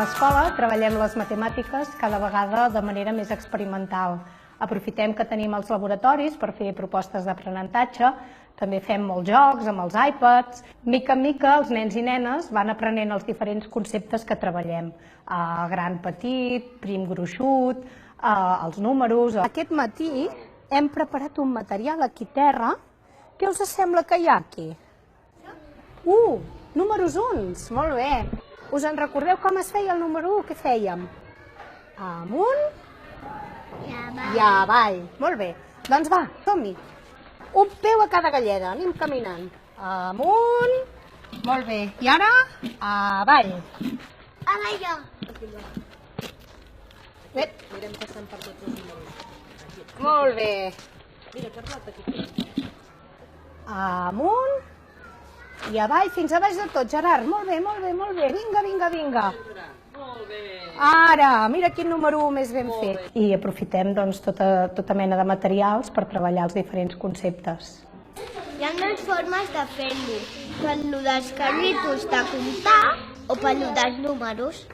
l'escola treballem les matemàtiques cada vegada de manera més experimental. Aprofitem que tenim els laboratoris per fer propostes d'aprenentatge, també fem molts jocs amb els iPads. Mica en mica els nens i nenes van aprenent els diferents conceptes que treballem. Gran, petit, prim, gruixut, els números. Aquest matí hem preparat un material aquí a terra. Què us sembla que hi ha aquí? Números uns, molt bé. Us en recordeu com es feia el número 1? Què fèiem? Amunt i avall. Molt bé. Doncs va, som-hi. Un peu a cada galleda, anem caminant. Amunt. Molt bé. I ara, avall. Ara jo. Bé. Anirem passant per tots els números. Molt bé. Mira, Carlota, aquí. Amunt i avall, fins a baix de tot, Gerard. Molt bé, molt bé, molt bé. Vinga, vinga, vinga. Molt bé. Ara, mira quin número més ben fet. I aprofitem doncs, tota mena de materials per treballar els diferents conceptes. Hi ha dues formes de fer-lo. Per lo dels carritos de comptar o per lo dels números.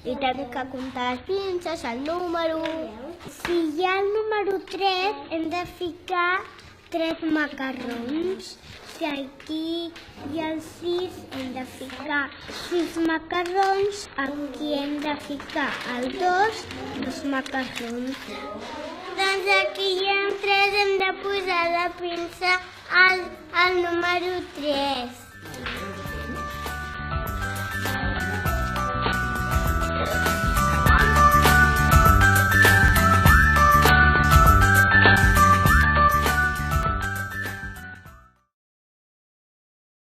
I tenim que comptar les pinces, el número. Si hi ha el número 3, hem de ficar 3 macarrons. Si aquí hi ha el 6, hem de ficar 6 macarrons. Aquí hem de ficar el 2, 2 macarrons. Doncs aquí hi ha 3, hem de posar la pinça al número 3.